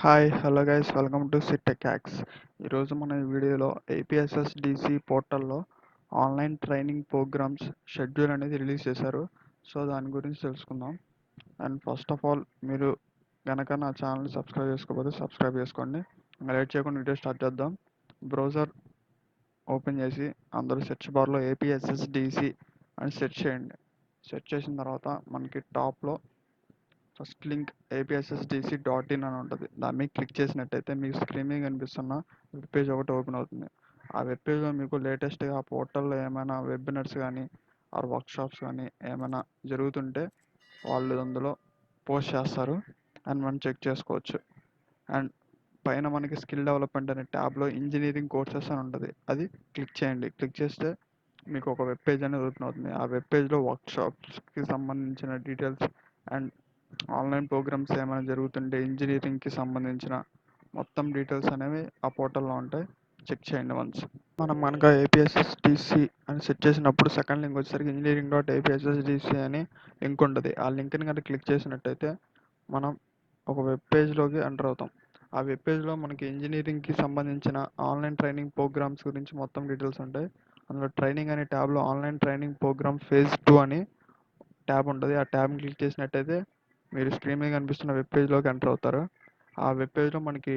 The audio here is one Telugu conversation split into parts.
Hi hello guys welcome to Sittech Hacks. ఈరోజు మన ఈ వీడియోలో ఏపీఎస్ఎస్డిసి పోర్టల్లో ఆన్లైన్ ట్రైనింగ్ ప్రోగ్రామ్స్ షెడ్యూల్ అనేది రిలీజ్ చేశారు. సో దాని గురించి తెలుసుకుందాం. అండ్ ఫస్ట్ ఆఫ్ ఆల్ మీరు కనుక నా ఛానల్ని సబ్స్క్రైబ్ చేసుకోకపోతే సబ్స్క్రైబ్ చేసుకోండి. లేట్ చేయకుండా వీడియో స్టార్ట్ చేద్దాం. బ్రౌజర్ ఓపెన్ చేసి అందరూ సెర్చ్ బార్లో ఏపీఎస్ఎస్డిసి అని సెర్చ్ చేయండి. సెర్చ్ చేసిన తర్వాత మనకి టాప్లో ఫస్ట్ లింక్ apssdc.in అని ఉంటుంది. దాని మీద క్లిక్ చేసినట్టయితే మీకు స్క్రీన్ మీద కనిపిస్తున్న వెబ్ పేజ్ ఒకటి ఓపెన్ అవుతుంది. ఆ వెబ్ పేజ్లో మీకు లేటెస్ట్గా ఆ పోర్టల్లో ఏమైనా వెబినార్స్ కానీ ఆర్ వర్క్షాప్స్ కానీ ఏమైనా జరుగుతుంటే వాళ్ళు అందులో పోస్ట్ చేస్తారు అండ్ మనం చెక్ చేసుకోవచ్చు. అండ్ పైన మనకి స్కిల్ డెవలప్మెంట్ అనే ట్యాబ్లో ఇంజనీరింగ్ కోర్సెస్ అని ఉంటుంది. అది క్లిక్ చేయండి. క్లిక్ చేస్తే మీకు ఒక వెబ్ పేజ్ అనేది ఓపెన్ అవుతుంది. ఆ వెబ్ పేజ్లో వర్క్షాప్స్కి సంబంధించిన డీటెయిల్స్ అండ్ ఆన్లైన్ ప్రోగ్రామ్స్ ఏమైనా జరుగుతుంటే ఇంజనీరింగ్కి సంబంధించిన మొత్తం డీటెయిల్స్ అనేవి ఆ పోర్టల్లో ఉంటాయి. చెక్ చేయండి వన్స్. మనం కనుక ఏపీఎస్ఎస్డిసి అని సెట్ చేసినప్పుడు సెకండ్ లింక్ వచ్చేసరికి engineering.apssdc అని లింక్ ఉంటుంది. ఆ లింక్ని కనుక క్లిక్ చేసినట్టయితే మనం ఒక వెబ్ పేజ్లోకి ఎంటర్ అవుతాం. ఆ వెబ్ పేజ్లో మనకి ఇంజనీరింగ్కి సంబంధించిన ఆన్లైన్ ట్రైనింగ్ ప్రోగ్రామ్స్ గురించి మొత్తం డీటెయిల్స్ ఉంటాయి. అందులో ట్రైనింగ్ అనే ట్యాబ్లో ఆన్లైన్ ట్రైనింగ్ ప్రోగ్రామ్ ఫేజ్ 2 అని ట్యాబ్ ఉంటుంది. ఆ ట్యాబ్ని క్లిక్ చేసినట్టయితే మీరు స్క్రీన్ మీద కనిపిస్తున్న వెబ్ పేజ్లోకి ఎంటర్ అవుతారు. ఆ వెబ్ పేజ్లో మనకి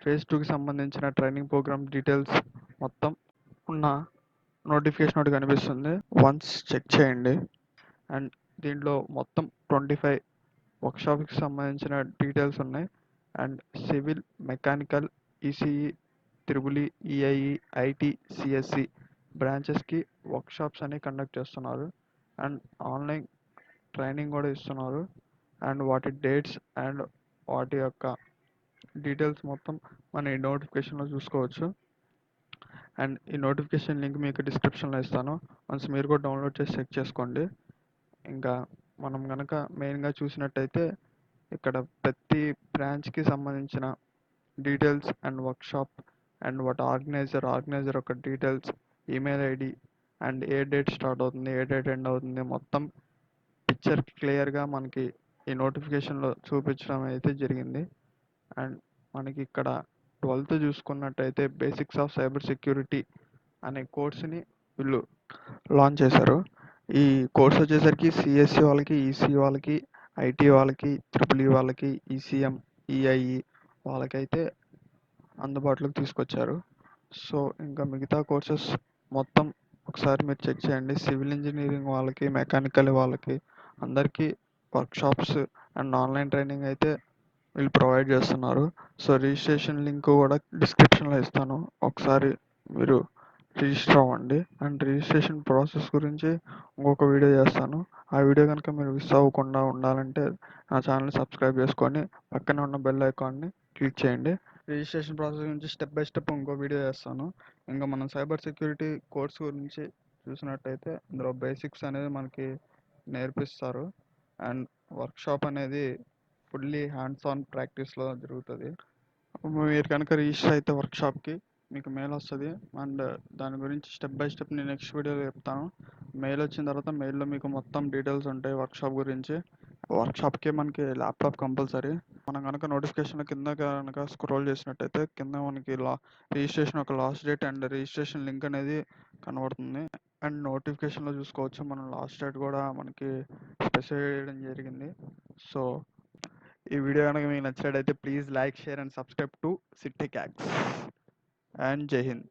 ఫేజ్ 2కి సంబంధించిన ట్రైనింగ్ ప్రోగ్రామ్ డీటెయిల్స్ మొత్తం ఉన్న నోటిఫికేషన్ ఒకటి కనిపిస్తుంది. వన్స్ చెక్ చేయండి. అండ్ దీంట్లో మొత్తం 25 వర్క్షాప్కి సంబంధించిన డీటెయిల్స్ ఉన్నాయి. And civil, mechanical, ECE, triple EIE, IT, CSC బ్రాంచెస్కి వర్క్షాప్స్ అనేవి కండక్ట్ చేస్తున్నారు. అండ్ ఆన్లైన్ ట్రైనింగ్ కూడా ఇస్తున్నారు. అండ్ వాటి డేట్స్ అండ్ వాటి యొక్క డీటెయిల్స్ మొత్తం మన ఈ నోటిఫికేషన్లో చూసుకోవచ్చు. అండ్ ఈ నోటిఫికేషన్ లింక్ మీకు డిస్క్రిప్షన్లో ఇస్తాను. వన్స్ మీరు కూడా డౌన్లోడ్ చేసి చెక్ చేసుకోండి. ఇంకా మనం కనుక మెయిన్గా చూసినట్టయితే ఇక్కడ ప్రతి బ్రాంచ్కి సంబంధించిన డీటెయిల్స్ అండ్ వర్క్షాప్ అండ్ వాటి ఆర్గనైజర్ యొక్క details, email ID and A date start అవుతుంది, ఏ డేట్ ఎండ్ అవుతుంది మొత్తం పిక్చర్ క్లియర్గా మనకి ఈ నోటిఫికేషన్లో చూపించడం అయితే జరిగింది. అండ్ మనకి ఇక్కడ 12th చూసుకున్నట్టయితే బేసిక్స్ ఆఫ్ సైబర్ సెక్యూరిటీ అనే కోర్సుని వీళ్ళు లాంచ్ చేశారు. ఈ కోర్స్ వచ్చేసరికి సిఎస్సి వాళ్ళకి, ఈసీ వాళ్ళకి, ఐటీ వాళ్ళకి, త్రిపుల్ ఈ వాళ్ళకి, ఈసీఎం, ఈఐఈ వాళ్ళకైతే అందుబాటులోకి తీసుకొచ్చారు. సో ఇంకా మిగతా కోర్సెస్ మొత్తం ఒకసారి మీరు చెక్ చేయండి. సివిల్ ఇంజనీరింగ్ వాళ్ళకి, మెకానికల్ వాళ్ళకి అందరికీ వర్క్షాప్స్ అండ్ ఆన్లైన్ ట్రైనింగ్ అయితే వీళ్ళు ప్రొవైడ్ చేస్తున్నారు. సో రిజిస్ట్రేషన్ లింక్ కూడా డిస్క్రిప్షన్లో ఇస్తాను. ఒకసారి మీరు రిజిస్టర్ అవ్వండి. అండ్ రిజిస్ట్రేషన్ ప్రాసెస్ గురించి ఇంకొక వీడియో చేస్తాను. ఆ వీడియో కనుక మీరు మిస్ అవ్వకుండా ఉండాలంటే నా ఛానల్ని సబ్స్క్రైబ్ చేసుకొని పక్కనే ఉన్న బెల్ ఐకాన్ని క్లిక్ చేయండి. రిజిస్ట్రేషన్ ప్రాసెస్ గురించి స్టెప్ బై స్టెప్ ఇంకో వీడియో చేస్తాను. ఇంకా మనం సైబర్ సెక్యూరిటీ కోర్స్ గురించి చూసినట్టయితే ఇందులో బేసిక్స్ అనేది మనకి నేర్పిస్తారు. అండ్ వర్క్షాప్ అనేది ఫుల్లీ హ్యాండ్స్ ఆన్ ప్రాక్టీస్లో జరుగుతుంది. మీరు కనుక రిజిస్టర్ అయితే వర్క్షాప్కి మీకు మెయిల్ వస్తుంది. అండ్ దాని గురించి స్టెప్ బై స్టెప్ నేను నెక్స్ట్ వీడియోలో చెప్తాను. మెయిల్ వచ్చిన తర్వాత మెయిల్లో మీకు మొత్తం డీటెయిల్స్ ఉంటాయి వర్క్షాప్ గురించి. వర్క్షాప్కి మనకి ల్యాప్టాప్ కంపల్సరీ. మనం కనుక నోటిఫికేషన్ కింద కనుక స్క్రోల్ చేసినట్టయితే కింద మనకి రిజిస్ట్రేషన్ ఒక last date and registration link అనేది కనబడుతుంది. అండ్ నోటిఫికేషన్లో చూసుకోవచ్చు మనం లాస్ట్ డేట్ కూడా మనకి స్పెసిఫై చేయడం జరిగింది. సో ఈ వీడియో కనుక మీకు నచ్చినట్టయితే please like, share and subscribe to Sittech Hacks. And Jai Hind.